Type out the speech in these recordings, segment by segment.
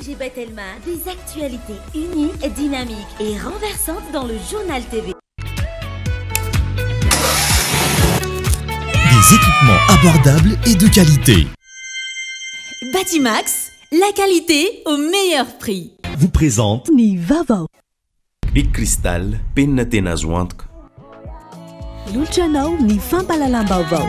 MG Batelma, des actualités uniques, dynamiques et renversantes dans le journal TV. Des équipements abordables et de qualité. Batimax, la qualité au meilleur prix. Vous présente Ni Vavao. Big Crystal, penina tena azo antoka. Lolotranao ny fampalalam-baovao.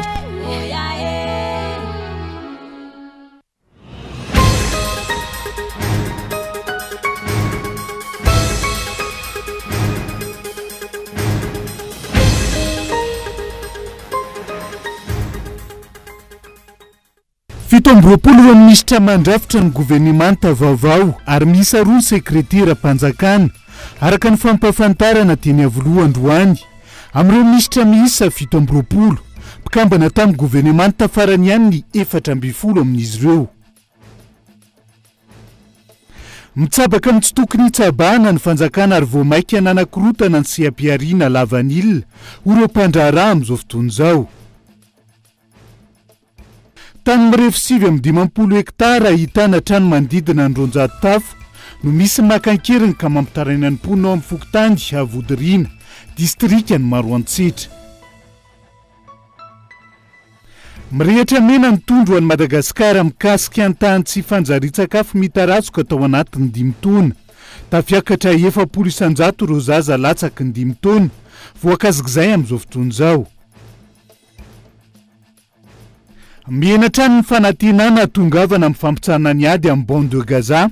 Fito amby roapolo eo minisitra mandrafitra ny governemanta vaovao ary miisa roa ny sekretera mpanjakana araka ny fampafantarana teny avoloa androany amin'ireo minisitra miisa fito amby roapolo mpikambana tamin'ny governemanta farany ihany ny 720 amin'izy ireo. Mitsabaka amin'ny tsy tokony hitsabahana ny fanjakana ary vao maika nanankorotana ny sehampiariana lavanilina ho ireo mpandraharaha amin'izao fotoana izao. Tany mirefy 7 hektara ahitana trano manodidina ny 200 tafo no misy makankeriny ka mampitaraina ny mponina ao amin'ny Fokotany Avodiriana distrikany Maroantsetra. Mirehitra mena ny tondro an'i Madagasikara mikasika an-tany tsy fanjarian-tsakafo mitaratsaka tao anatin'ny 5 taona. Tafiakatra 700 ireo zaza latsaky ny 5 taona voakazik'izay amin'izao fotoana izao. Mienatra ny fanantenana tongavana amin'ny fampitsarana ny ady amin'ny Bande de Gaza,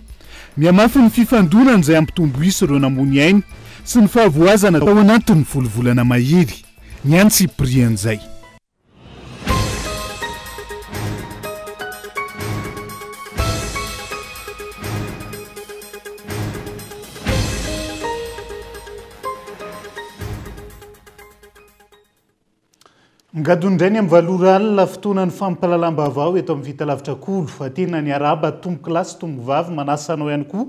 miamafy ny fifandonana izay ampitombo isa ireo namony ainy sy ny fahavoazana tao anatin'ny volovolana mahery. Ny antsy prian'izay. Ngadondrainy amin'ny valora alina fotoanan'ny fampalalam-baovao eto amin'ny vita lavitra kolo fa tena ny araba tombo klasy tombo vavy manasanao ihany koa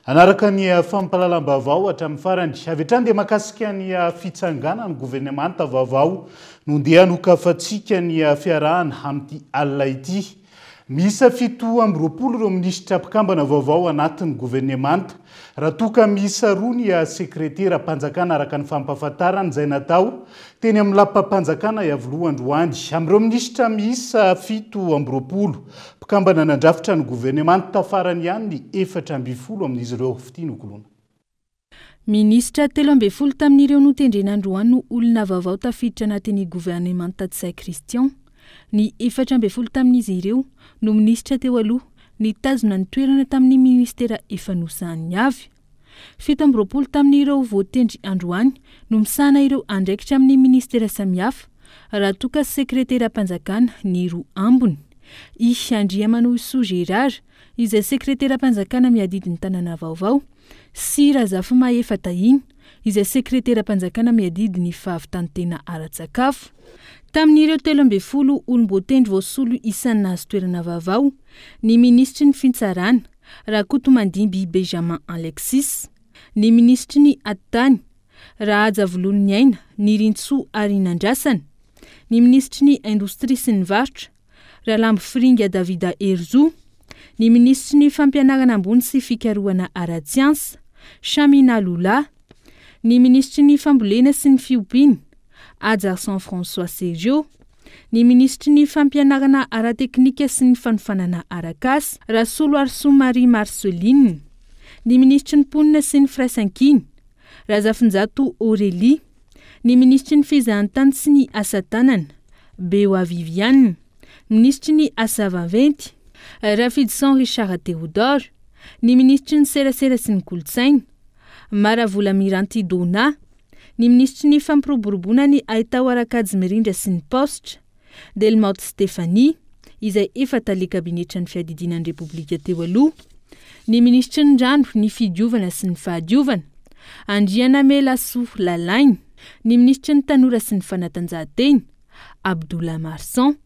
anaraka ny fampalalam-baovao hatramin'ny farany avy hatrany dia makasika ny fitsanganany governemanta vaovao no ndeha hanokafantsika ny fiarahana amin'ity alina ity. Miisa 7 amby roapolo ireo minisitra mpikambana vaovao anatin'ny governemanta raha toka miisa roa ny sekretera mpanjakana araka ny fampafantarana izay natao teny amin'ny lapam-panjakana Iavoloha androany. Amin'ireo minisitra miisa 7 amby roapolo mpikambana nandrafitra ny governemanta farany ihany ny 720 amin'izy ireo fitiny okolona. Ministra 13 tamin'ireo notendren'androany no olona vaovao tafiditra anatin'ny governemanta de Saint-Christian. Ny 720 tamin'izy ireo no minisitra teo aloha nitazona ny toerana tamin'ny ministera efa nosahany avy. 7 tamin'ireo voatendry androany no misahana ireo andraikitra amin'ny ministera samihafa raha toka sekretera mpanjakana ny roa ambony. I Andriamanoso Gérard izay sekretera mpanjakana miadidiny tanàna vaovao sy Razafy Tahiny izay sekretera mpanjakana miadidiny fahavintantena ara-tsakafo. Tamin'ireo 13 olom-boatendry voasolo isan'ny nahazo toerana vaovao ny ministry ny fintsarana Rakotomandimby Benjamin Alexis, ny ministry ny Atany Rahaja Volony Aina Nirintsoa Arinandrasana, ny ministry ny indostria sy ny varotra Rahalambo Firinga Davida Herzo, ny ministry ny fampianarana ambony sy fikarohana ara-tsiansa Chamina Lula, ny ministry ny fambolena sy ny fiompiana Ajarson François Sergio, ny ministry ny fampianarana ara-teknika sy ny fanofanana arakasy Rasolo Arsomary Marceline, ny ministry ny mponina sy ny firaisankina Razafinjato Aurélie, ny ministry ny fizahantany sy ny asatanana Beoa Viviane, ministry ny asa vaventy Rafidson Richard Théodore, ny ministry ny serasera sy ny kolotsaina Maravola Miranty Dona, ny ministry ny fampiroboroboana ny Aitao Arakajy Mirindra sy ny postra Delmotte Stéphanie izay efa tale kabinetra ny fiadidinan'ny Repoblika teo aloha, ny ministry ny rano, ny fidiovana sy ny fahadiovana Andriana Melaso Lalainy, ny ministry ny tanora sy ny fanatanjahantena Abdoula Marsan.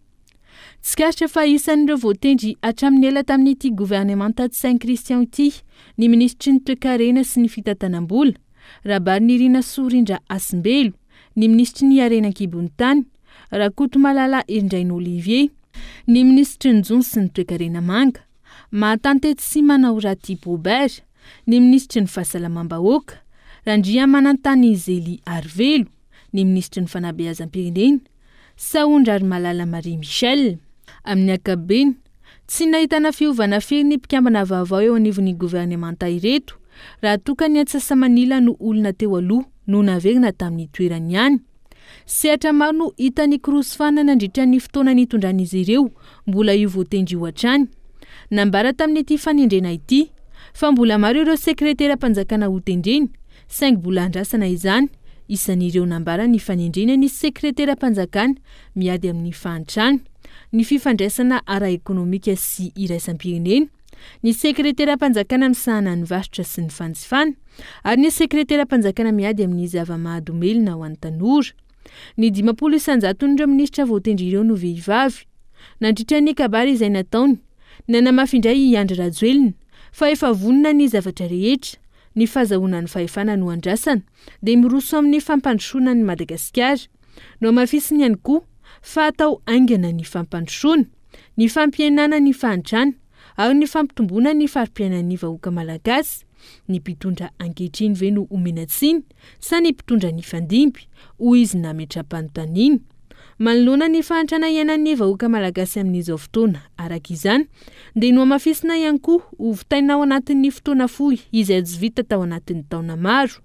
Tsikaritra fa isan'ireo voatendry hatramin'ny ela tamin'ity governemanta de Saint-Christian ity ny ministry ny toe-karena sy ny fitantanam-bola Rabarinirina Sorindra Asimbelo, ny ministry ny Arenan-Kibontany Rakotomalala Endrainy Olivier, ny ministry ny Jony sy ny toe-karena manga Mahatantety sy manao raty Bobert, ny ministry ny fahasalamam-bahoaka, Randria Manantany Zélie Arvelo, ny ministry ny fanabeazam-pirenena, Saondra ary Malala Marie Michel. Amin'ny ankapobeny, tsy nahitana fiovana firy ny mpikambana vaovao eo anivon'ny gouvernemanta ireto, raha tokany Antsasamanila no olona teo aloha no naverina tamin'ny toerany ihany. Sehatra maro no hitany korosofana nandritra ny fotoana nitondran'izy ireo mbola io voatendry ho hatrany. Nambara tamin'ny ity fanendrena ity, fa mbola maro ireo sekretera mpanjakana ho tendreny, saingy mbola andrasana izany, isan'ireo nambara ny fanendrena ny sekretera mpanjakana miady amin'ny fahantrany, ny fifandraisana ara-ekonomika sy iraisam-pirenena, ny sekretera mpanjakana misahana ny varotra sy ny fanjifana, ary ny sekretera mpanjakana miady amin'ny zava-mahadomelina ho an'ny tanora. Ny 50 isanjaton'ireo ministra voatendry ireo no vehivavy. Nandritra ny kabary izay nataony, nanamafindray i Andry Rajoelina fa efa vonona ny zavatra rehetra, ny fahazahoana ny fahefana no andrasana, dia miroso amin'ny fampandrosoana ny Madagasikara. No mafisiny ihany koa fa atao aingana ny fampandrosoana, ny fampihenana ny fahantrana, ary ny fampitomboana ny farim-piainan'ny vahoaka malagasy, ny mpitondra ankehitriny ve no omenatsiny, sa ny mpitondra ny fandimby, hoy izy nametra-panontaniana. Manoloana ny fahantrana iainan'ny vahoaka malagasy amin'izao fotoana, araka izany, dia no mafisina ihany koa hovitaina ao anatin'ny fotoana fohy izay tsy vita tao anatin'ny taona maro.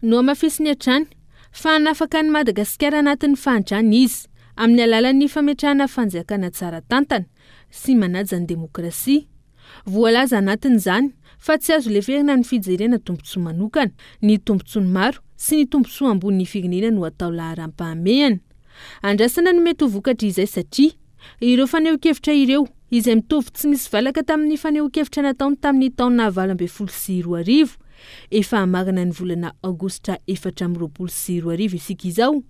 No mafisiny hatrany fa hanafaka ny Madagasikara anatin'ny fahantrana izy, amin'ny alalan'ny fametrahana fanjakana tsara tantana sy manaja ny demokrasia. Voalaza anatin'izany fa tsy azo leverina ny fijerena tombontsoa manokana, ny tombontsoa maro sy ny tombontsoa ambon'ny firenena no atao laharam-pahamehana. Andrasana ny mety ho vokatra izay satria ireo faneho-kevitra ireo izay mitovy tsy misy valaka tamin'ny faneho-kevitra nataony tamin'ny taona 2024 efa hamarana ny volana Aogositra 2024 isika izao,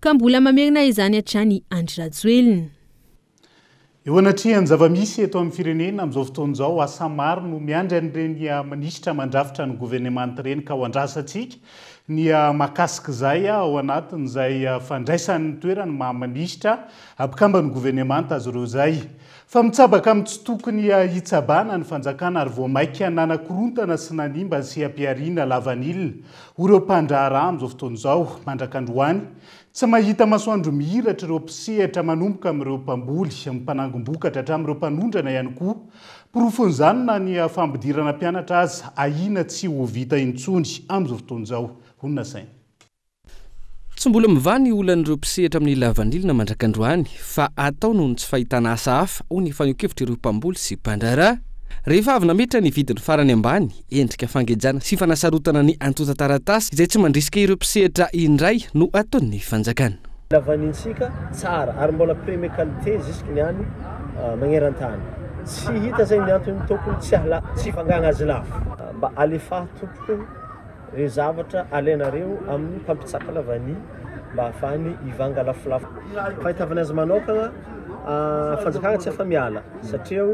ka mbola mamerina izany hatrany Andry Rajoelina. Eo anatrehany zava-misy eto amin'ny firenena amin'izao fotoan'izao, asa maro no miandry an'ireny ministra mandrafitra ny gouvernemanta ireny ka ho andrasantsika ny mahakasika izay ao anatin'izay fandraisan'ny toerany maha-ministra ampikambany gouvernemanta azy ireo izay. Fa mitsabaka amin'ny tsy tokony hitsabana ny fanjakana ary voamaika nanakorontana sy nanimba sy ampiariana lavanilina ho ireo mpandraharaha amin'izao fotoan'izao mandrak'androany. Tsy mahita masoandro mihiratra ireo mpisehatra manomboka amin'ireo mpamboly, mpanangom-bokatra hatramin'ireo mpanondrana ihany koa. Porofon'izany na ny fampidirana mpianatra azy ahina tsy ho vita intsony amin'izao fotoan'izao. Honina saina. Tsy mbola mivany olan'ireo mpisehatra amin'ny lavanilina mandrak'androany, fa atao noho ny tsy fahitana asa hafa ho ny faneho-kevitra ireo mpamboly sy mpandraharaha. Rehefa avy nametra ny vidiny farany ambany, endrika fangejana sy fanasarotana ny antota taratasy izay tsy mandrisika ireo mpisehatra indray no ataony fanjakana. Lavanintsika tsara ary mbola premier qualité jusqu'ny any magneran-tany. Tsy hita zay ny antony tokony tsy fangana azy lafo. Mba alefa tompoko ireo zavatra alainareo amin'ny mpampitsaka lavany mba ahafahany ivanga lafolafo. Fahitavana azy manokana fanjakana tsy afa miala satria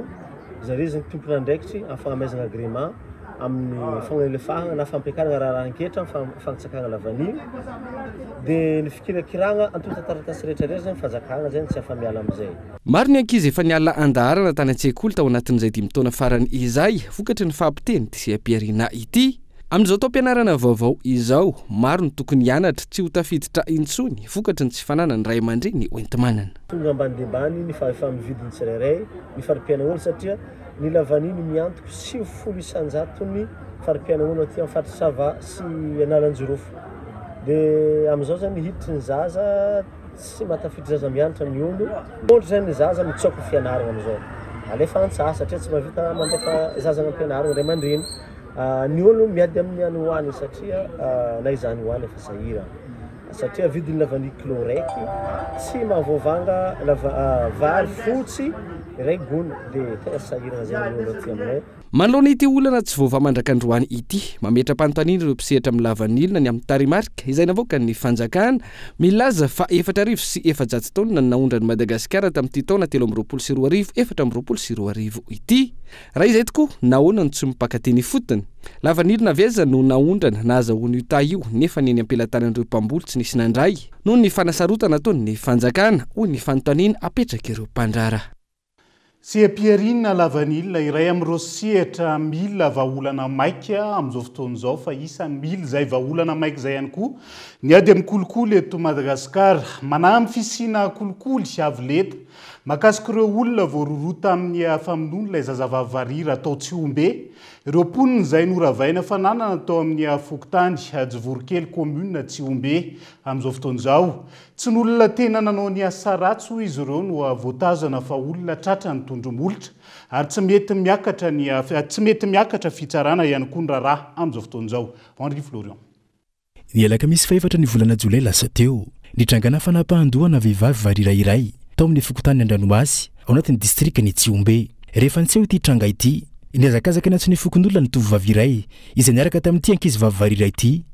zareo zany tompona ndraikitry afagnamezana agrément amin'ny fagnalefahana na fampiakarana raha anketra fagnitsakana lavany, dia ny fikirakirana antota taratasy rehetrarehetra zany fanjakana zany tsy afa miala amin'izay. Maro ny ankizy efa niala andaharana tany an-tsekoly tao anatin'izay 10 taona farany izay vokatry ny fahampiteny sy ampiariana ity. Amin'izao taom-pianarana vaovao izao, maro ny tokony hianatra tsy ho tafiditra intsony vokatry ny tsy fanana ny ray aman-dreny oenti-manana. Tonga ambany debany ny efa mividiny tsirairay ny fari-pianan'olo satria ny lavaniny miantoko 9 isanjatony fari-pianan'olo aty amin'ny faritra Sava sy analan-jirofo. Dia amin'izao zany hiditry ny zaza tsy matafiditra zaza mianatra ny olo. Ohatra zany ny zaza mitsoaka fianarana amin'izao. Alefa antsasa satria tsy mavita mandefa zaza am-pianarana ray aman-dreny. Ny olo miady amin'ny any hoany satria na izany hoany efa sahira. Satria vidiny lavany kilo raiky tsy mahavoavanga vary fotsy iray gony dia tena sahirana zay ny olo aty aminay. Manoloana ity olana tsy voava mandrak'androany ity, mametra-panontaniana ireo mpisehatra amin'ny lavanilina ny amin'ny tarimarika izay navoaka ny fanjakana, milaza fa 4 sy 700 taona ny naondrany Madagasikara tamin'ity taona 2024 2024 ity. Raha izay tokoa nahoana ny tsy mipakateny fotony. Lavanilina aveza no naondrana nahazahoany io ta io nefa ny ampelantanan'ireo mpamboly tsy nisy nandray noho ny fanasarotana ataony ny fanjakana hoy ny fanontaniana apetraka ireo mpandraharaha. Seha-piarina lavanila iray amin'ireo sehatra mila vahaolana maika amin'izao fotoan'izao fa isan'ny mila izay vahaolana maika izay ihany koa ny ady amin'ny kolikoly eto Madagasikara. Manampy fisiana kolikoly avy leta mahakasika ireo olona voarorota amin'ny famonoana ilay zazavavy variry atao Tsiombe. Ireo mponina izay noravaina fananana atao amin'ny Fokotany Jivorokely commune Tsiombe amin'izao fotoan'izao. Tsy n'olona tena nanao ny asa ratsy hoy izy ireo no voatazana fa olona tratrany tondromolotra ary tsy mety miakatra fitsarana ihany koa ny raharaha amin'izao fotoan'izao. Henri Florian. Ny alakamisy faefatra ny volana Jolay lasa teo nitrangana fanapahandohana vehivavy variry iray tao amin'ny Fokotany Andranomasy ao anatin'ny distrikty Tsiombe. Rehefa nitseho ity tranga ity niazakazaka ny antsony fokon'olona ny tovovavy iray izay niaraka tamin'ity ankizivavy variry ity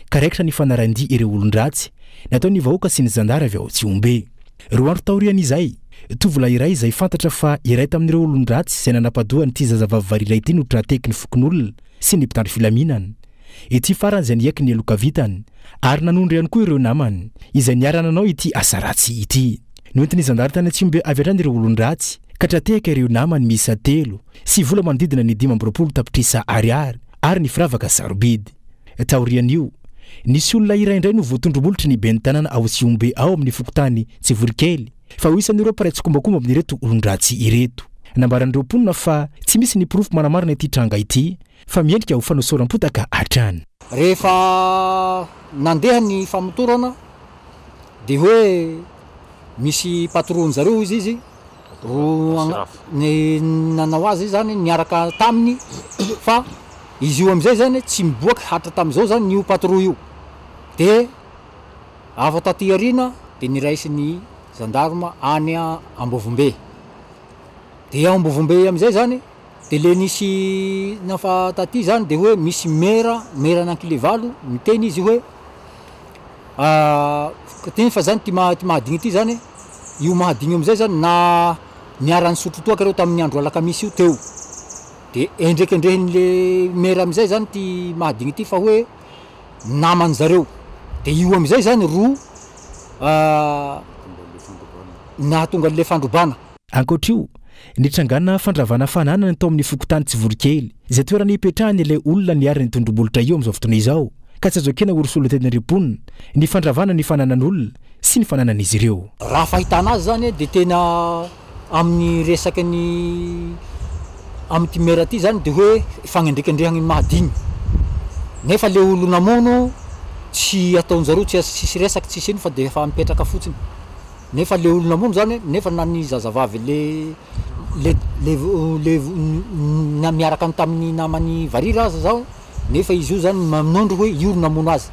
ka raikitra ny fanarandia ireo olon-dratsy natao ny vahoaka sy ny zandara avy ao Tsiombe. Roa andro taorian'izay tovolahy iray izay fantatra fa iray tamin'ireo olon-dratsy izay nanapadoha n'ity zazavavy variry ity no trateky ny fokon'olona sy ny mpitandro filaminana. Ity farany izay niaiky ny aloka vitany ary nanondry ihany koa ireo namany izay niara-nanao ity asa ratsy ity. Noentiny zandary tany Tsiombe avy hatrany ireo olon-dratsy ka tratehaka ireo namany miisa 3 sy vola manodidina ny 500 tapitrisa ariary ary ny firavaka sarobidy. Taorian'io nisy olona iray indray no voatondromolotra ny ben'ny tanàna ao Tsiombe ao amin'ny Fokotany Jivorokely fa ho isan'ireo paraitsy kombakomba amin'ireto olon-dratsy ireto. Nambaran'ireo mponina fa tsy misy ny porofo manamarina ity tranga ity fa miendrika ho fanosoram-potaka hatrany. Rehefa nandeha ny famotorana dia hoe misy patron zareo izy ny nanao azy zany niaraka taminy fa izy io amizay zany tsy miboaka hatra tamizao zany io patron io de afa taty arina de niraisy ny gendarme any Ambovombe de Ambovombe amizay zany de le nisy nafa taty zany de hoe misy mera anankile valo miteny izy hoe teny fa zany ty mahadigny ity zany io mahadigny amizay zany na niarany sotrotoaka reo tamin'ny andro alakamisy io teo de endrekendrehiny le mera amizay zany ty mahadigny ity fa hoe namany zareo de io amizay zany nahatonga le fandrobana. Ankoatr'io nitrangana fandravana fananana tao amin'ny Fokotany Jivorokely izay toerana ipetrahany le olona niary ny tondromolotra io amin'izao fotoana izao ka tsy azo ekena orosolo teny rim-ponina ny fandravana ny fananan'olona sy ny fananan'izy ireo. Raha fahitana azy zany de tena amin'ny resaky ny amin'ny timera ty zany de hoe fagnendrekendrehagny mahadigny nefa le olo namono tsy ataon'zareo tsy resaky tsisy ino fa de efa mipetraka fotsiny nefa le olo namono zany nefa nany zazavavy le miaraka tamin'ny namany variry azy zao nefa izy io zany manondro hoe io namono azy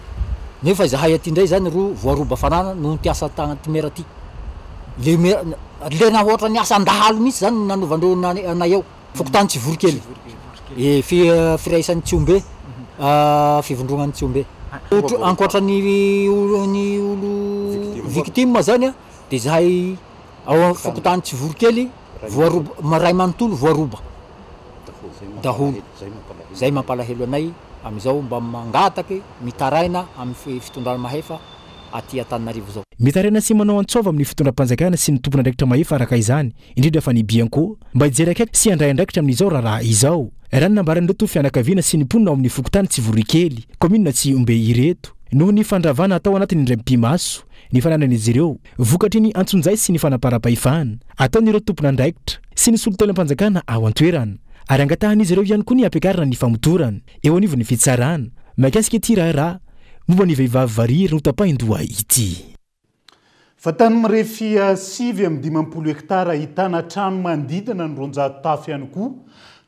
nefa zahay aty ndray zany ro voaroba fanana no tiasa timera ty le na ohatra ny asa andahalo mihitsy zany nanovandreo na eo Fokotany Jivorokely firaisan'ny Tsiombe fivondronan'ny Tsiombe ankoatra ny olo victime zany de zahay ao Fokotany Jivorokely voaroba ray manontolo voaroba daholo zay mampalahelo anay amizao mba mangataky mitaraina amin'ny fitondrana mahefa aty Antananarivo zao. Mitaraina sy manao antsova amin'ny fitondram-panjakana sy ny tompona ndraikitra mahefa araka izany indrindra fa ny bianko mba hijery akaiky sy handray andraikitra amin'izao raha izao. Raha nambaran'ireo to fianakaviana sy ny mponina ao amin'ny Fokotany Jivorokely commune Tsiombe ireto noho ny fandravana atao anatin'ny indray mpimaso ny fananan'izy ireo vokatry ny antsonjay sy ny fanapara-pahefana ataon'ireo tompona ndraikitra sy ny solontelam-panjakana ao an-toerana ary angatahan'izy ireo ihany koa ny ampiakarana ny famotorana eo anivon'ny fitsarana mahakasika ity raha momba ny vehivavy variry no tapahin-doha ity. Fa tany mirefy 5 hektara ahitana trano manodidina ny 100 tafo ihany koa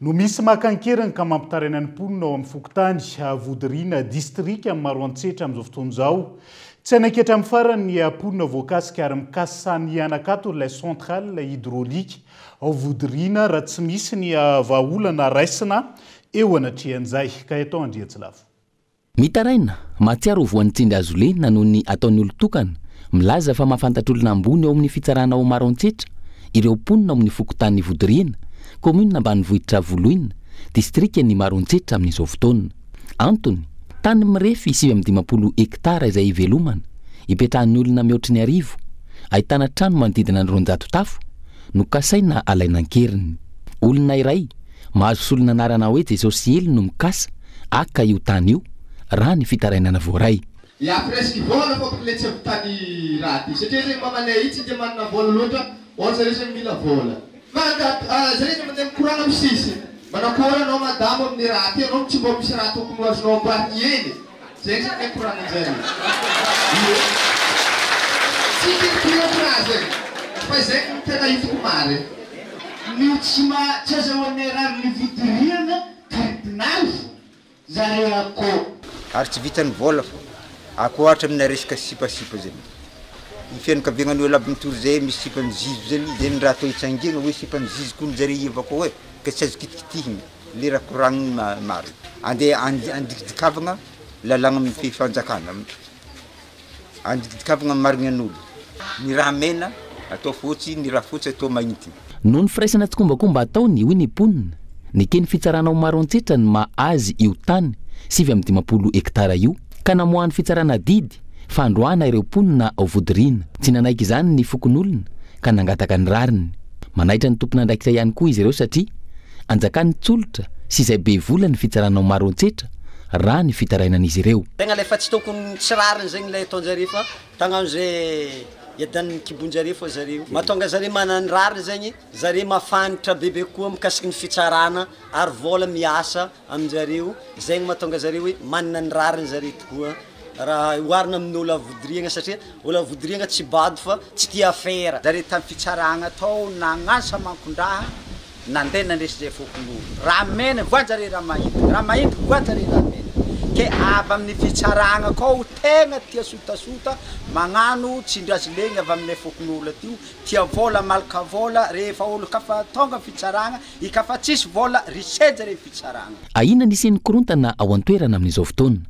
no misy makankerana ka mampitaraina ny mponina ao amin'ny Fokotany Vodorina district amin'ny Maroantsetra amin'izao fotoan'izao. Tsy anankehatra amin'ny farany ny mponina voakasika ary mikasany anakato ilay centrale hydraulique ao Vodorina raha tsy misy ny vahaolana raisina eo anatrehan'izay ka eto Andriatsilavo. Mitaraina matsiaro voanitsindry azolena noho ny ataon'ny olon-tokana milaza fa mahafantatr'olona ambony ao amin'ny fitsarana ao Maroantsetra ireo mponina ao amin'ny Fokotany Vodorina commune ambanivohitra Voloina distrikty Maroantsetra amin'izao fotoana. Antony tany mirefy 5 hektara izay ivelomana ipetrahan'ny olona mihoatry ny 10 ahitana trano manodidina ny 200 tafo no kasaina alainankeriny. Olona iray mahazo solona anarana hoe Jesosy Ely no mikasa aka io tany io raha ny fitarainana voaray. Ya presque vola fô le tsy tany raha ty satria zegny mamanay itsy dia manana vola loatra on zareo zegny mila vola zareo zegny mandeha mikorana amin'ny sisy manakôry anao madamo amin'ny raha ty anao tsy mbo misy raha tokony azonao ambariny eny zegny zegny mikorana zareo tsy tiako raha zegny fa zegny tena hitako mary ny tsy azahoane raha ny vidiriana cardinal zareo akô ary tsy vitany vola ako ohatra amina resaka sipasipa zegny ny fianakaviagnany olo aby mitory zay misy sipany zizo zegny raha atao hitsangina hoe sipany zizo koa zare iva ko hoe ka tsy azo kitikitihina le raha koragniny maro andeha andikidikavagna lalagna amin'ny fifanjakana andikidikavagna marigny an'olo ny raha mena atao fotsy ny raha fotsy atao magnity. Noho ny firaisana tsikombakomba ataony hoy ny mponina ny keny fitsarana ho maro antsetra ny mahazy io tany 7 hektara io ka namoahany fitsarana didy fa androana ireo mponina ao Vodirina. Tsy nanaiky izany ny fokon'olona ka nangataka ny rariny. Manaitra ny tompona andraikitra ihany koa izy ireo satria anjakany tsolotra sy izay be vola ny fitsarana ho maro antsetra raha ny fitarainan'izy ireo. Tegna le fa tsy tokony tsy rariny zegny le ataonjare fa tagnano zay yadan'ny kibonjare fô zareo mahatonga zare manany rariny zegny zare mafantatra bebe koa mikasiky ny fitsarana ary vola miasa aminjareo zegny mahatonga zare hoe manana ny rariny zare tokoa raha oharina amin'olo Vodiriana satria olo Vodiriana tsy bado fa tsy tia affaire zare tamin'ny fitsarana atao nagnasa mankondraha nandeha nandresy zay fokon'olo raha mena voanjare raha mahity voanjare raha mena ke avy amin'ny fitsarana koa tegna tia sotasota magnano tsindrazy legny avy amin'ilay fokon'olo tio tia vola malaka vola rehefa olo kafa tonga fitsarana ikafa tsisy vola riseja re fitsarana. Ahina nisy korontana ao an-toerana amin'izao fotoana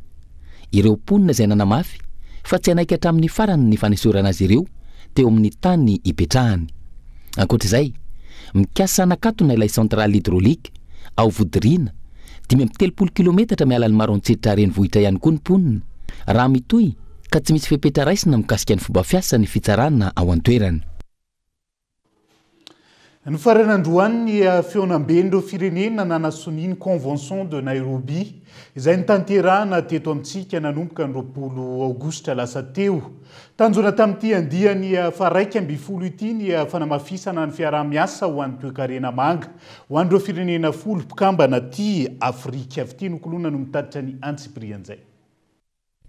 ireo mponina izay nanamafy fa tsy anaiky hatramin'ny farany ny fanesorana azy ireo teo amin'ny tany ipetrahany. Ankoatr'izay mikasa nakatona ilay centrale hydraulique ao Vodirina 530 kilometatra miala ny maro antsetra renivohitra ihany koa ny mponina raha mitohy ka tsy misy fepetra raisina mikasika ny fomba fiasa ny fitsarana ao an-toerana. Ny faranandroany feonamben'ireo firenena nanasoniny Convention de Nairobi izay nitanterahana teto amintsika nanomboka ny 20 aogositra lasa teo. Tanjona tamin'ity andiany fa 1 ity ny fanamafisana ny fiaraha-miasa ho an'ny toe-karena manga ho an'ireo firenena 10 mpikambana ty Afrika avy ity nokolona no mitatitra ny antsiprian'izay.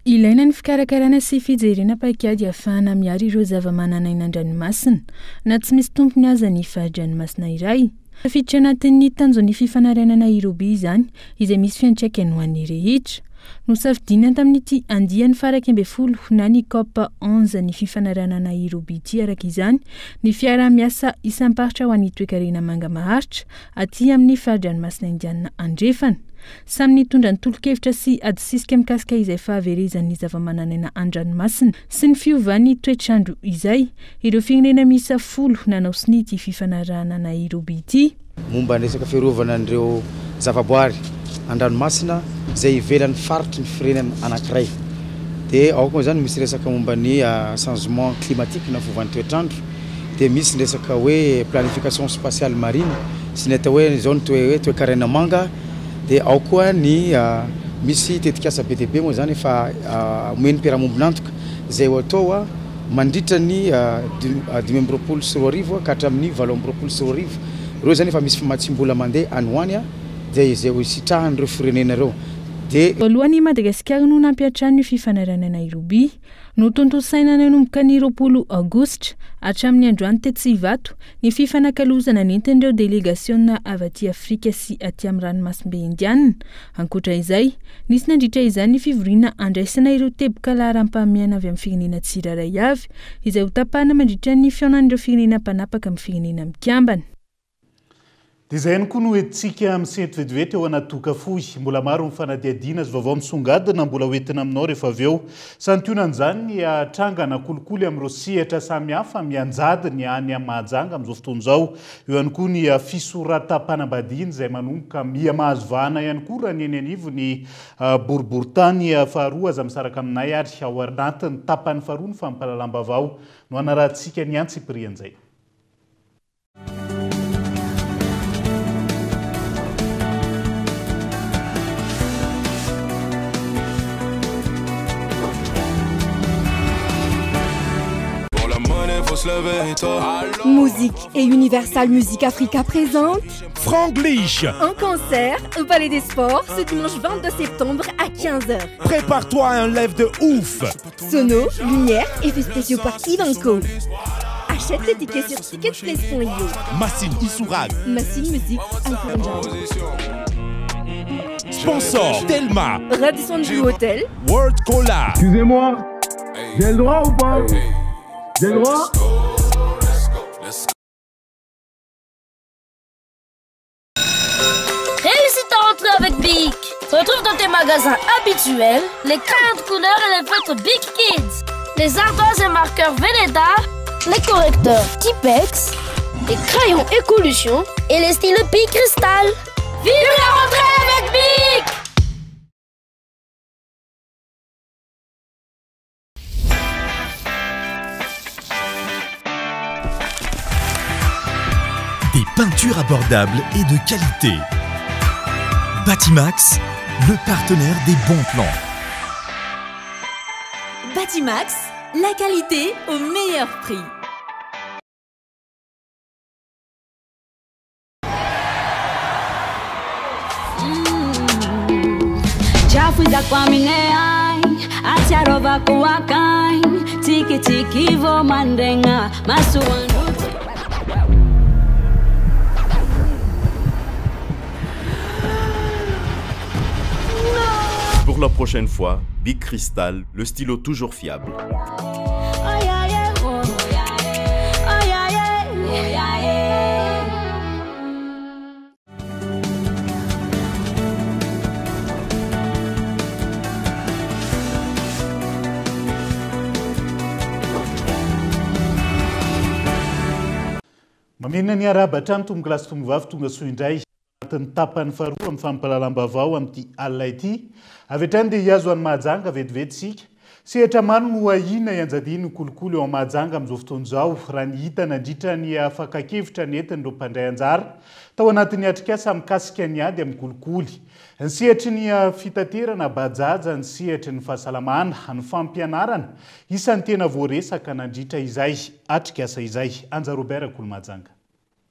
Ilaina ny fikarakarana sy fijerena paikady ahafahana miaro ireo zava-mananaina an-dranomasina na tsy misy tompony aza ny fahan-dranomasina iray. Tafiditra anatin'ny tanjon'ny fifanaraina Nairobi izany izay misy fiantraikany ho an'ny rehetra. Nosafidiana tamin'ity andiany faraka 12 na ny COP 11 ny fifanarana Nairobi ity araka izany ny fiaraha-miasa isam-paritra ho an'ny toe-karena manga maharitra aty amin'ny fahan-dranomasina Indiana andrefana. Samy nitondra ny tolo-kevitra sy adisisika mikasika izay fahaverezan'ny zava-mananaina an-dranomasina sy ny fiovan'ny toetrandro izay ireo firenena miisa 10 nanao sinity fifanarana Nairobi ity. Momba ny resaka fiarovana an'ireo zavaboary an-dranomasina izay ivelan'ny faritry ny firenena anankiray. Dia ao koa zany misy resaka momba ny changement climatique na fiovan'ny toetrandro, dia misy ny resaka hoe planification spatiale marine sy ny atao hoe zone toe-karena manga. Dia ao koa ny misy tetikasa be dia be moa zany fa omeny mpiara-mombonantoka izay ho atao mandritra ny 20 sy 20 ka hatramin'ny 20 sy 20. Ireo zany efa misy fimatsim-bola mandeha any ho any dia izay ho sitrahan'ireo firenena ireo. Voalohany Madagasikara no nampiatrany ny fifanarana Nairobi no tontosaina nanomboka ny 20 aogositra hatramin'ny androany Tetsivato ny fifanakalozana nentin'ireo delegasiona avy aty Afrika sy aty amin'ny ranomasimbe Indiana. Ankoatra izay, nisy nandritra izany ny fivoriana andraisana ireo teboka laharam-pahamehana avy amin'ny firenena tsirairay avy izay ho tapahana mandritra ny fionan'ireo firenena mpanapaka amin'ny firenena mikambana. Dia izay ihany koa no entintsika misento vetivety eo anaty fohy. Mbola maro ny fanadihadiana sy vaovao misongadina mbola hoentina aminao rehefa avy eo. Santionan'izany ny trangana kolikoly amin'ireo sehatra samihafa mianjady ny any amin'ny Mahajanga amin'izao fotoana izao. Eo ihany koa ny fisoratam-panambadiana izay manomboka miha-mahazo vahana ihany koa raha ny eny anivo ny boriboritany faharoa aza misaraka aminay ary ao anatin'ny tapany faharoa ny fampahalalam-baovao no anarahantsika ny antsiprian'izay. se lever tôt. Musique et Universal Music Africa présente Franglish en concert au Palais des Sports ce dimanche 22 septembre à 15h. Prépare-toi à un live de ouf. Sono, lumière, effets spéciaux par Ivanko. Achète tes tickets sur ticketplace.io. Massine Issourag. Massine Musique, Sponsor Telma. Radisson Blue Hotel. World Cola. Excusez-moi, j'ai le droit ou pas? J'ai le droit? Réussis à rentrer avec Bic. Retrouve dans tes magasins habituels les crayons de couleur et les feutres Bic Kids, les ardoises et marqueurs Velleda, les correcteurs Tipex, les crayons Écolution et les stylos Bic Cristal. Vive la rentrée avec Bic! Des peintures abordables et de qualité. Batimax, le partenaire des bons plans. Batimax, la qualité au meilleur prix. Chafuza kwa mineai, acharova kuwakai, tiki tiki vo mandenga, masuanu. Pour la prochaine fois, Bic Cristal, le stylo toujours fiable. Mamena ny arabatra ny tombo lasy tombo vavy tonga soa indray anatin'ny tapany faharoa amin'ny fampalalam-bavao amin'ity alina ity avy hatrany dia hiazo any Mahajanga vetivety sehatra mano no ahina ianjadiny kolokolo eo Mahajanga amin'izao fotoana izao raha ny hita nandritra ny afaka-kevitra ny entiny ireo mpandray anjara tao anatin'ny atrikasa mikasika ny ady amin'ny kolikoly ny sehatry ny fitaterana bajaja ny sehatry ny fahasalamana ny fampianarana isan'ny tena voaresaka nandritra izay atrikasa izay Anja Robert Kolomajanga.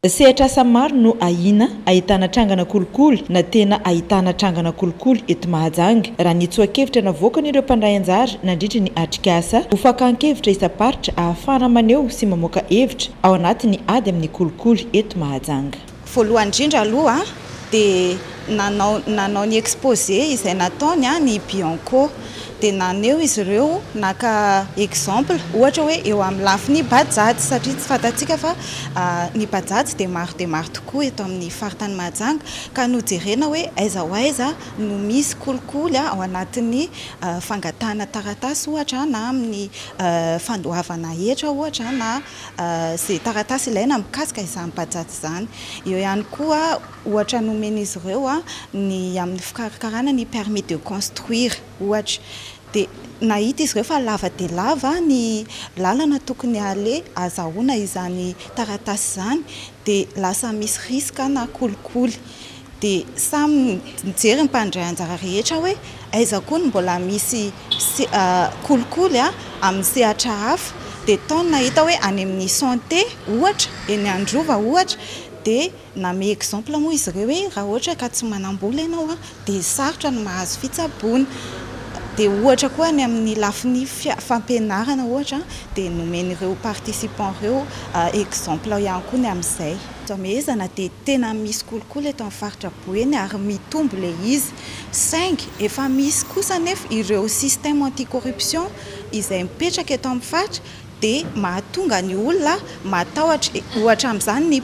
Sehatra asa maro no ahina ahitana trangana kolikoly na tena ahitana trangana kolikoly eto Mahajanga raha nitsoakevitra navoaka n'ireo mpandray anjara nandritra ny atrikasa ho fakan-kevitra isaparitra ahafahana maneho sy mamoaka hevitra ao anatin'ny ady amin'ny kolikoly eto Mahajanga. Voalohany indrindra aloha dia nanao ny exposé izay nataony ny Bianco dia naneho izy ireo naka exemple ohatra hoe eo amin'ny lafiny bajaj satria tsy fantatsika fa ny bajaj dia maro tokoa eto amin'ny faritany Mahajanga ka nojerena hoe aiza ho aiza no misy kolikoly ao anatin'ny fangatahana taratasy ohatra na amin'ny fandoavana hetra ohatra na izay taratasy ilaina mikasika izany bajaj izany. Eo ihany koa ohatra nomen'izy ireo ny amin'ny fikarakarana ny permis de construire ohatra dia nahita izy ireo fa lava dia lava ny lalana tokony ale azahoana izany taratasy izany dia lasa misy riska na kolikoly dia samy mijery mpandray anjara rehetra hoe aiza koa no mbola misy kolikoly amin'ny sehatra hafa dia taony nahita hoe any amin'ny santé ohatra eny Androva ohatra dia name exemple moa izy ireo hoe raha ohatra ka tsy manam-bola ianao dia sarotra no mahazo fitsaboana dia ohatra koa ny amin'ny lafiny fampianarana ohatra dia nomen'ireo participant ireo exemple ihany koa ny amin'izay. Mehezana dia tena misy kolikoly eto amin'ny faritra Boeny ary mitombo le izy saingy efa misy kosa nefa ireo système anticorruption izay mipetraka eto amin'ny faritra dia mahatonga ny olona matahotra ohatra amin'izany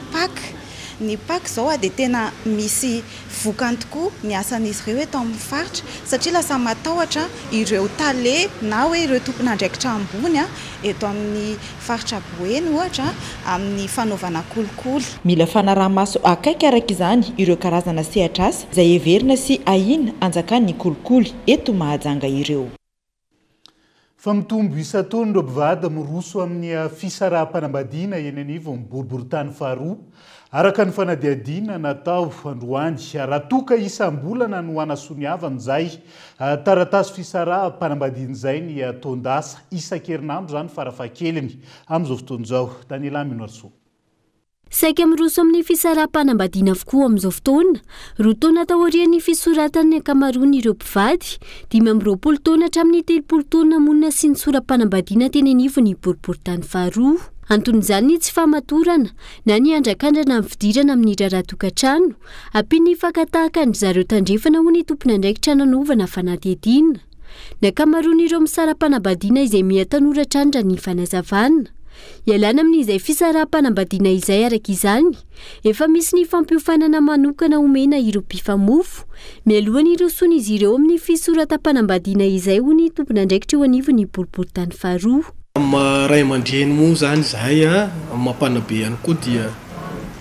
ny PAC zao dia tena misy vokany tokoa ny asan'izy ireo eto amin'ny faritra satria lasa matahotra ireo tale na hoe ireo tompon'andraikitra ambony eto amin'ny faritra Boeny ohatra amin'ny fanaovana kolikoly. Mila fanaraha-maso akaiky araka izany ireo karazana sehatra asa izay heverina sy ahina anjakan'ny kolikoly eto Mahajanga ireo. fa mitombo isa-taony ireo mpivady miroso amin'ny fisaraha-panambadiana eny anivo miboribory-tany faharoa araka ny fanadiadiana natao androany raha toka isam-bolana no anasoniava amin'izay taratasy fisaraha-panambadiana izay ny tondasa isan-kerinandro zany farafahakeliny amin'izao fotoan'izao Daniela Minoarso. Saika miroso amin'ny fisaraha-panambadiana avokoa amin'izao fotoana, roa taona taorian'ny fisoratan'ny ankamaroany ireo mpivady, 20 taona hatramin'ny 30 taona monina sy ny sora-panambadiana teny anivo ny boribory-tany faharoa. Anton'izany ny tsy famatorana na ny andrakandrana amin'ny fidirana amin'ny rara-tokantrano, ampiany fakatahaka ny zareo tandrefana ho ny tompona andraikitra nanovana fanadihadiana. Ny ankamaroany ireo misara-panambadiana izay miha-tanora andra ny fanazavana. Ialana amin'izay fisaraha-panambadiana izay araka izany, efa misy ny fampiofanana manokana omena ireo mpifamofo, mialohany irosony izy ireo amin'ny fisoratam-panambadiana izay ho ny tompona andraikitra eo anivo ny boribory-tany faharoa. Ray aman-dreny moa zany zahay mampanabe ihany koa dia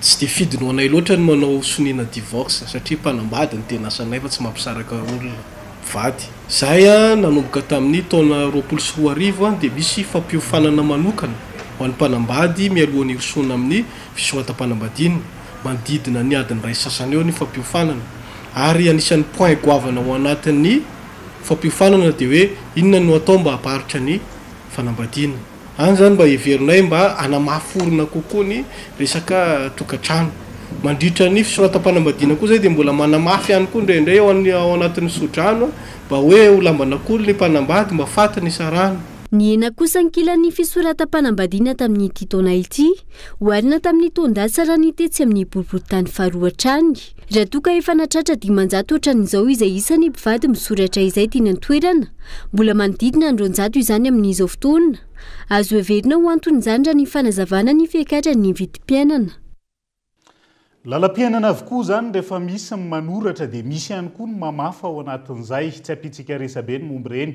tsy de fidy no anay loatra ny manao sonina divorce satria mpanambady ny tena asanay fa tsy mampisaraka olona vady. Zahay nanomboka tamin'ny taona 2024 dia misy fampiofanana manokana ho an'ny mpanambady mialohan'ny irosona amin'ny fisoratam-panambadiana manodidina ny adiny ray sasany eo ny fampiofanana, ary anisan'ny point goavana ao anatin'ny fampiofanana dia hoe inona no atao mba haparitra ny fanambadiana. Any zany mba heverinay mba anamaforona kokoa ny resaka tokantrano. Mandritra ny fisoratam-panambadiana koa zay dia mbola manamafy ihany koa indraindray ao anatin'ny sodrano mba hoe ho lambanak'olo ny mpanambady mba fatany sarano. Ny ena kosa ankilan'ny fisoratam-panambadiana tamin'ny ity taona ity, oharina tamin'ny tondasa raha ny tetsy amin'ny boribory-tany faharoa hatrany. Raha toka efa natratra 500 ohatran'izao izay isan'ny mpivady misoratra izay tiany antoerana, mbola manodidina 900 izany amin'izao fotoana. Azo heverina ho anton'izany raha ny fanazavana ny fiakaran'ny vidim-piainana. Lalam-piainana avokoa zany rehefa misy manoratra dia misy ihany koa ny mamafa ao anatin'izay, tsy ampitsika resabe ny momba ireny.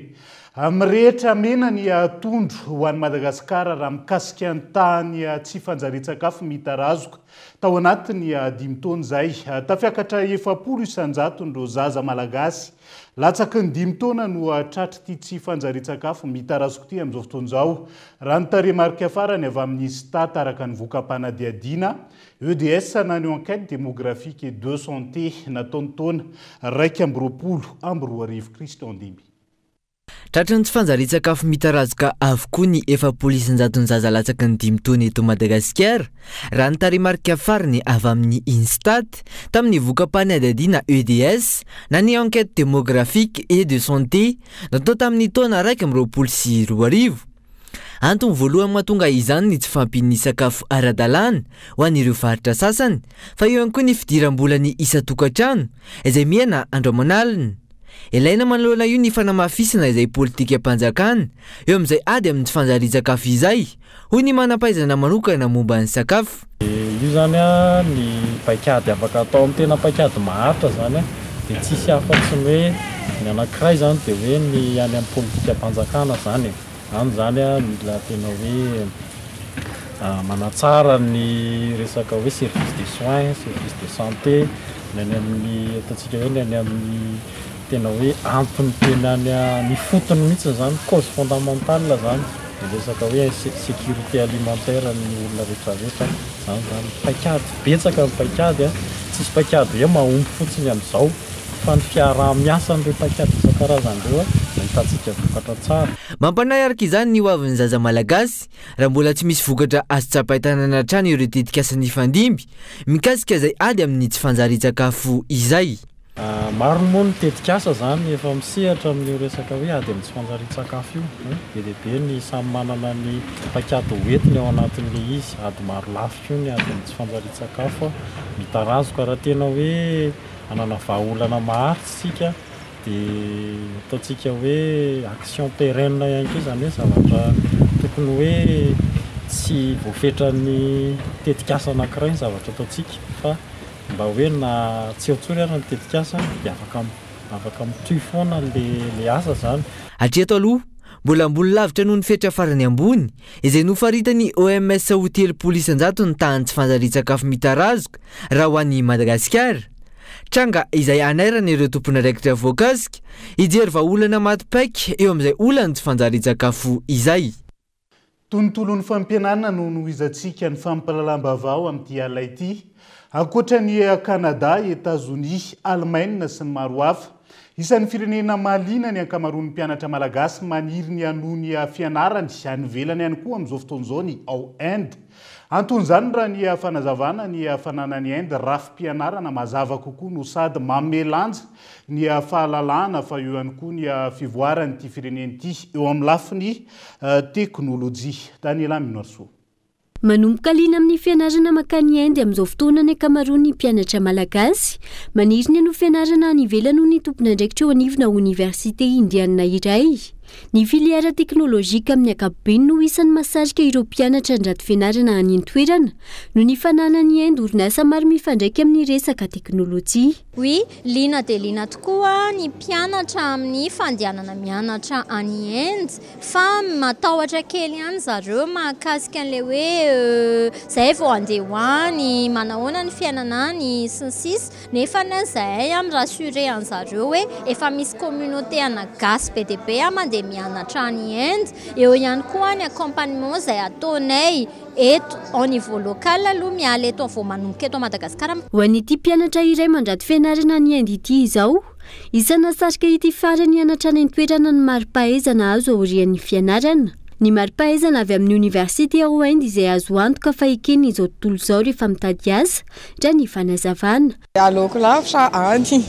Mirehetra mena ny tondro ho an'i Madagasikara raha mikasika ny tany tsy fanjarian-tsakafo mitarazoka tao anatin'ny 5 taona izay. Tafiakatra 700 isan-jato ireo zaza malagasy. Latsaky ny 5 taona no tratry ity tsy fanjarian-tsakafo mitarazoka ity amin'izao fotoan'izao. Raha ny tarehimarika farany avy amin'ny Stat araka ny vokam-panadiadiana, EDS nanao enquête démographique et de santé nataony taona 2024 Christian Dimby. Tratra ny tsy fanjarian-tsakafo mitarazoka avokoa ny 700 zaza latsaky ny 5 taona eto Madagasikara, raha ny tarehimarika farany avy amin'ny Instat tamin'ny vokam-panadiadiana EDS na ny enquête démographique et de santé natao tamin'ny taona 2022. Antony voalohany mahatonga izany ny tsy fampin'ny sakafo ara-dalàna ho an'ireo faritra sasany, fa eo ihany koa ny fidiram-bolany isa-tokantrano izay mihena andro aman'alina. Ilaina manoloana io ny fanamafisana izay politika mpanjakana eo amin'izay ady amin'ny tsy fanjarian-tsakafo izay, hoy ny manam-pahaizana manokana momba ny sakafo. Io zany ny paikady afaka atao amin'ny tena paikady maharitra zany dia tsisy afa-tsy ny hoe ny anankiray zany dia hoe ny any amin'ny politika mpanjakana zany. Any zany mila tena hoe manatsara ny resaka hoe service de soins, service de santé, ny any amin'ny ataontsika hoe ny any amin'ny tena hoe antony tena ny fotony mihitsy zany, cause fondamentale zany, ny resaka hoe sécurité alimentaire ny olona rehetrarehetra zany paikady, betsaka ny paikady, tsisy paikady hoe mahomby fotsiny amin'izao, fa ny fiaraha-miasa n'ireo paikady isan-karazany ireo ahitatsika vokatra tsara. Mampanahy araka izany ny hoavin'ny zaza malagasy raha mbola tsy misy vokatra azo tsapahitanana hatrany ireo tetikasa fandimby mikasika izay ady amin'ny tsy fanjarian-tsakafo izay. Maro moa ny tetikasa zany efa misehatra amin'ny resaka hoe ady amin'ny tsy fanjarian-tsakafo io. Be lehibe ny samy manana ny paikady hoentiny ao anatin'ilay izy, ady maro lafitra io ny ady amin'ny tsy fanjarian-tsakafo. Mitarazoka raha tena hoe anana vahaolana maharitsika dia ataontsika hoe action pérenne ihany koa zany hoe zavatra tokony hoe tsy voafetran'ny tetikasa anankiray ny zavatra ataontsika, fa mba hoe na tsy otsory ary ny tetikasa dia afaka mitohy foana le asa zany. Hatreto aloha mbola lavitra noho ny fetra farany ambony izay nofaritany OMS ho 300 ny tany tsy fanjarian-tsakafo mitarazoka raha ho an'i Madagasikara. tranga izay anairana ireo tompona raikitra voankasika ijery vaolana maty-paika eo amin'izay olana tsy fanjary-tsakafo izay. Tontolon'ny fampianarana no nohizantsika ny fampalalam-bavao amin'ity alina ity. Ankoatra ny Kanada, Etazonia, Alemaina sy ny maro hafa. Isan'ny firenena mahaliana ny ankamaroan'ny mpianatra malagasy maniry ny hanohy ny fianarany any ivelany ihany koa amin'izao fotoana izao ny ao Inde. Anton'izany raha ny fanazavana ny fananany Inde rafim-pianarana mazava kokoa no sady mamelanja ny fahalalahana fa eo ihany koa ny fivoaran'ity firenena ity eo amin'ny lafiny teknôlôjia. Daniela Minorso. Manomboka liana amin'ny fianarana makany Inde amin'izao fotoana ny ankamaroan'ny mpianatra malagasy maniry ny hanohy fianarana any ivelany noho ny tompona andraikitra eo anivona Université Indiana iray. Ny filiera teknôlôjika amin'ny ankapobeny no isan'ny mahasarika ireo mpianatra andrato fianarana any an-toerana noho ny fananany Inde orinasa maro mifandraika amin'ny resaka teknôlôjia. Oui, liana dia liana tokoa ny mpianatra amin'ny fandehanana mianatra any Inde fa matahotra kely ihany zareo mahakasika an'ilay hoe zay vao andeha hoany manahoana ny fiainanany sy ny sisa nefa zahay mirassuré an'zareo hoe efa misy communauté anagasy be dia be mandeha mianatra any Inde eo ihany koa ny accompagnement zay ataonay eto au niveau local aloha miala eto vao manomboka eto Madagasikara. Ho an'ity mpianatra iray mandrato fianarana any Inde ity izao, isana sarika ity farany hianatra any an-toerana ny mari-pahaizana azo aorian'ny fianarana. Ny mari-pahaizana avy amin'ny Université ao Inde izay azo antoka fa ekeny izao tontolo izao rehefa mitady asa raha ny fanazavana. Aleoko lavitra any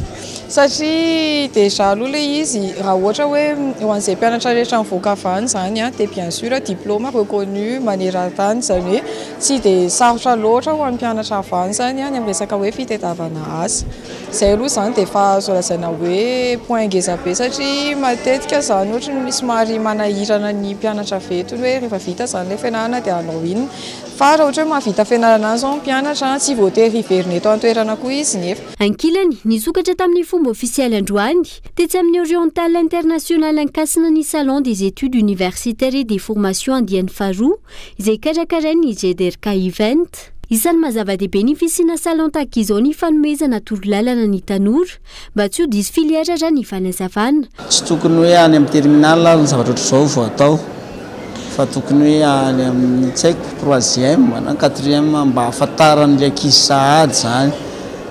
satria déjà aloha ilay izy raha ohatra hoe ho an'izay mpianatra rehetra mivoaka avy any zany dia bien sûr diplôme reconnu maneran-tany zany hoe tsy dia sarotra loatra ho an'ny mpianatra avy any zany any amin'ny resaka hoe fitadiavana asa. Izay aloha zany dia efa azo lazaina hoe point ngeza be satria matetika zany ohatra ny somary manahirana ny mpianatra veto hoe rehefa vita zany ilay fianarana dia hanao inona. Fa raha ohatra hoe mahavita fianarana izao mpianatra tsy voatery hiverina eto an-toerana koa izy nefa. Ankilany nisokatra tamin'ny fomba ofisialy androany tetsy amin'ny Oriental International ankasina ny Salon des études universitaires et des formations andiany faharoa izay karakarain'ny JDRK Event. Isan'ny mazava-dehibe ny fisiana salon tahaka izao ny fanomezana torolalana ny tanora mba tsy ho diso filiera raha ny fanazavana. Tsy tokony hoe any amin'ny terminal ny zavatra ohatr'izao vao atao fa tokony hoe any amin'ny tsy haiko troisième na quatrième mba ahafantaran'ilay ankizy sahady zany.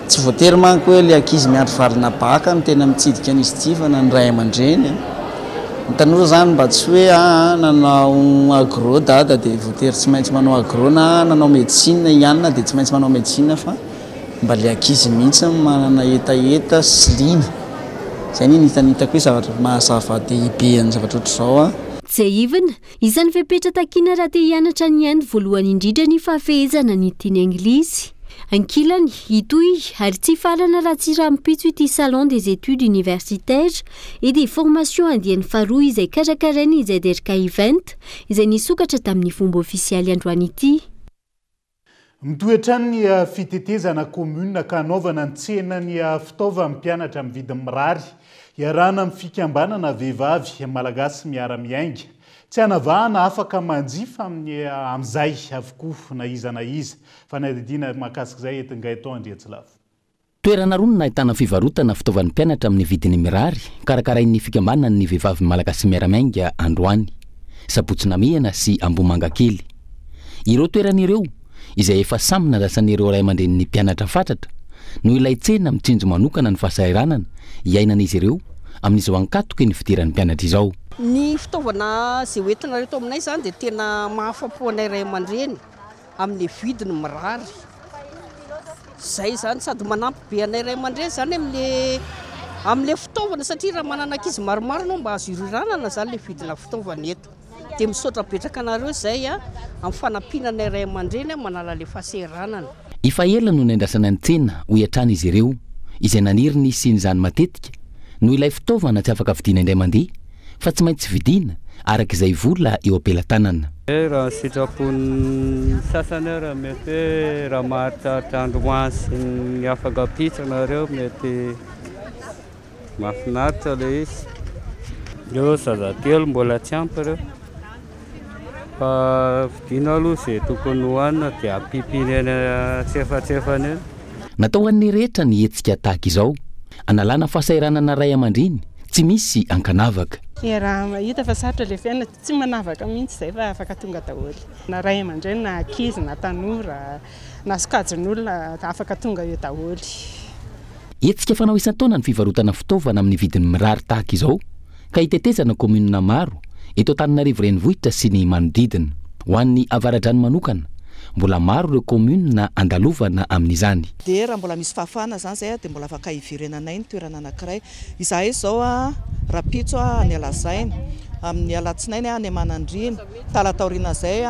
Tsy voatery manko hoe ilay ankizy miandry varina baka no tena mitsidika an'izy ity fa na ny ray aman-dreny. Ny tanora zany mba tsy hoe nanao agro dada dia voatery tsy maintsy manao agro na nanao médecine ihany dia tsy maintsy manao médecine fa mba ilay ankizy mihitsy manana etaeta sy lina. Izay ny hitanitako hoe zavatra mahazava-dehibe ny zavatra ohatr'izao. Jeivana, isan'ny fepetra takina raha te hianatra ny Inde voalohany indrindra ny fahafehezana ny teny anglisy. Ankilany, itoy ary tsy farana raha tsy raha mipitso ity Salon des études universitaires et des formations andiany faharoa izay karakarain'ny JDRK Event izay nisokatra tamin'ny fomba ofisialy androany ity. Mitoetra ny fitetezana commune ka hanaovana ny tsenany fitaovana mpianatra amin'ny vidiny mirary iarahana amin'ny fikambanana vehivavy malagasy miara-miainga. Tsy hanavahana afaka manjifa amin'izay avokoa na iza na iza fa nadidina mahakasika izay etingaitao Andriatsilavo. Toerana roa no nahitana fivarotana fitaovan'ny mpianatra amin'ny vidiny mirary karakarain'ny fikambanana ny vehivavy malagasy miara-miainga androany, Sabotsy Namehana sy Ambomanga kely. Ireo toerana ireo izay efa samy nalasan'ireo ray aman-dren'ny mpianatra fatratra no ilay tsena mitsinjo manokana ny fahasahiranana iainan'izy ireo amin'izao ankatoky ny fidiran'ny mpianatra izao. Ny fitaovana izay hoentina reto aminay zany dia tena mahafa-po anay ray aman-dreny amin'ny vidiny mirary. Zay zany sady manampy be anay ray aman-dreny zany amin'ilay fitaovana satria raha manana ankizy maromaro no mba azo iroranana zany ilay vidina fitaovana eto. Dia misaotra betraka anareo zay amin'ny fanampinanay ray aman-dreny manala ilay fahasahiranana. Efa ela no nandrasana ny tsena ho hiatrana izy ireo izay naniry ny isian'izany matetika no ilay fitaovana tsy afaka vidiana indray mandeha fa tsy maintsy vidiana arak'izay vola eo am-pelantanana. Raha sitrapon'ny sasany raha mety hoe raha mahatratra andromansy ny afaka pitranareo mety mahafinaritra ilay izy. Ireo zazakely mbola tsy ampy ireo fa vidiana aloha izay tokony hohanina dia ampipiny eny antsefatsefany eny. natao an'ny rehetra ny hetsika tahaka izao analana fahasairanana ray aman-dreny tsy misy ankanavaka raha mahita fa sarotra le fiainana tsy manavaka mihitsy izay fa afaka tonga daholo na ray aman-dreny na ankizy na tanora na sokajin'olona afaka tonga eo daholo. Hetsika fanao isan-taona ny fivarotana fitaovana amin'ny vidiny mirary tahaka izao ka hitetezana komunina maro eto Antananarivo renivohitra sy ny manodidina. Ho an'ny avaradrano manokana mbola maro ireo komunina andalovana amin'izany. Dia raha mbola misy fahafahana zany zay dia mbola afaka hivirenanay ny toerana anankiray. Izahay izao rapitso any Alazaina, amin'ny alatsinainy any Manandrina, talataorina zay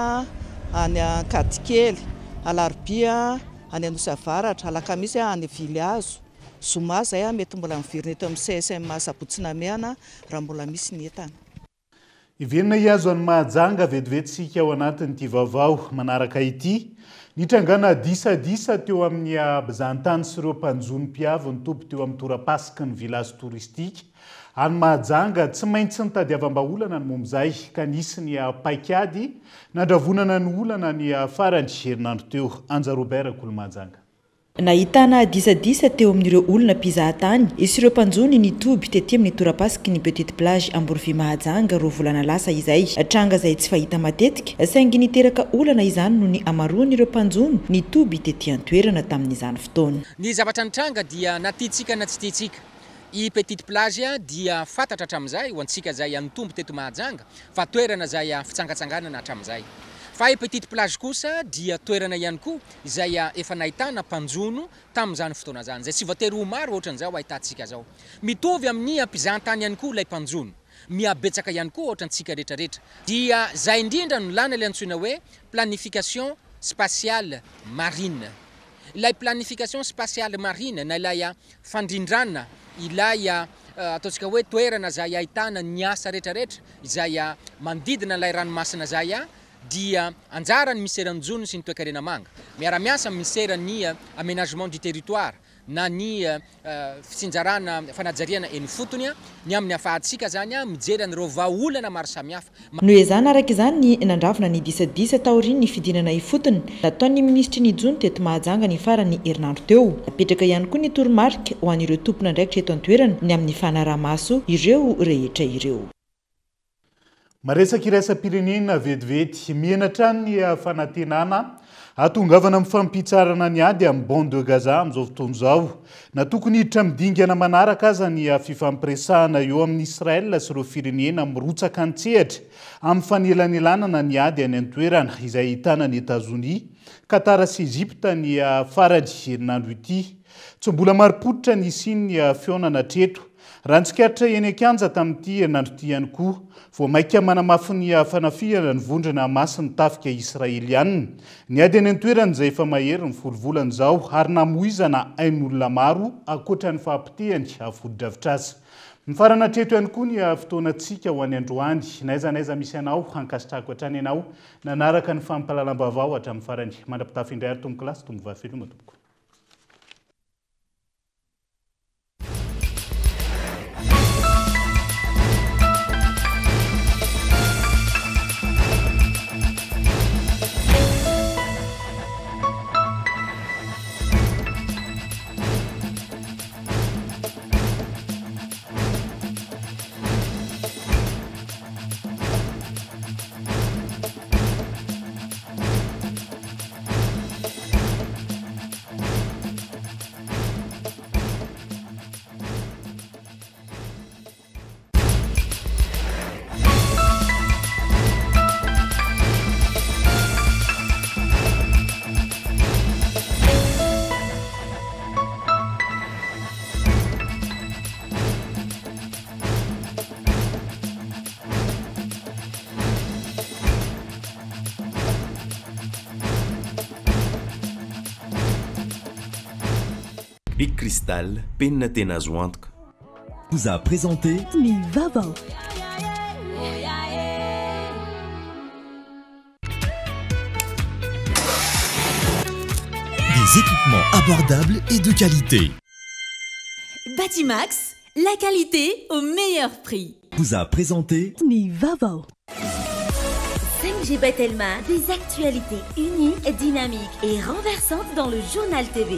any Kadikely, alarobia any Anosy Avaratra, alakamisy any Viliazo, zoma zay mety mbola mivirina eto amin'ny CSM Sabotsinamehana raha mbola misy ny entana. Iverina hiazo any Mahajanga vetivetsika ao anatin'ity vaovao manaraka ity. Nitrangana disadisa teo amin'ny abizantany sy ireo mpanjony mpiavo ny tompo teo amin'ny torapasiky ny village touristique. Any Mahajanga tsy maintsy nitadiavam-baolana ny momizay ka nisy ny paikady nandravonana ny olana ny farany herinandro teo. Anja Robert Kolo Mahajanga. Nahitana disadisa teo amin'ireo olona mpizahatany isy ireo mpanjony nitoby tetỳ amin'ny torapasiky ny petite plage Amborovy Mahajanga roa volana lasa izay. Tranga izay tsy fahita matetika saingy niteraka olana izany no ny amaroan'ireo mpanjony nitoby tetỳ an-toerana tamin'izany fotoana. Ny zavatra nitranga dia na tiatsika na tsy tiatsika. I petite plage dia fantatra hatramin'izay ho antsika zay anitombo teto Mahajanga fa toerana zay fitsangatsanganana hatramin'izay. Fa i petite plage kosa dia toerana ihany koa izay efa nahitana mpanjono tamin'izany fotoana zany. Zay tsy voatery ho maro ohatran'izao ahitantsika zao. Mitovy amin'ny mpizahantany ihany koa ilay mpanjono. Miabetsaka ihany koa ohatrantsika rehetrarehetra. Dia zay indrindra no lana ilay antsoina hoe planification spatiale marine. Ilay planification spatiale marine na ilay fandrindrana ilay ataontsika hoe toerana zay ahitana ny asa rehetrarehetra izay manodidina ilay ranomasina zay dia anjarany miseranjony sy ny toekarena manga. Miara-miasa miseran'ny aménagement du territoire na ny fitsinjarana fanajariana eny fotony ny amin'ny afahantsika zany mijery an'ireo vahaolana maro samihafa. No izany araka izany nandravona ny disadisa taoriny ny fidinana ifotony nataon'ny ministry ny jony teto Mahajanga ny farany herinandro teo. Napetraka ihany koa ny toromarika ho an'ireo tompona ndraikitra eto an-toerana ny amin'ny fanarahamaso ireo rehetra ireo. Maresaka iraisam-pirenena vetivety mianatra ny fanantenana atongavana amin'ny fampitsarana ny ady amin'ny bande de Gaza amin'izao fotoana izao. Na tokony hiditra midingana manaraka aza ny fifampiresahana eo amin'ny Israel sy ireo firenena mirotsaka an-tsehatra amin'ny fanelanelana ny ady any an-toerana izay ahitana ny États-Unis, Qatar sy Egypte ny farany herinandro ity. Tsy mbola maripototra ny siny fionana treto. Raha ntsikaritra eny an-kianja tamin'ity herinandro ity ihany koa, vao maika manamafy ny fanafihana ny vondrona masin'ny tafika Israelianina. Ny ady any an-toerana izay efa mahery ny volovolana izao ary namoizana ain'olona maro ankoatra ny fahampitehany vodi-dravitrasa. Ny farana treto ihany koa ny fotoanantsika ho any androany. Naiza misy anao hankasitrako hatrany ianao nanaraka ny fampahalalam-baovao hatramin'ny farany. Mandrapitafy indray ary tombo kilasy tombo vaveloma tompoko. Big Cristal, penina tena azo antoka. Vous a présenté Ny Vaovao. Des équipements abordables et de qualité. Batimax, la qualité au meilleur prix. Vous a présenté Ny Vaovao. 5G Batelma, des actualités unies, dynamiques et renversantes dans le journal TV.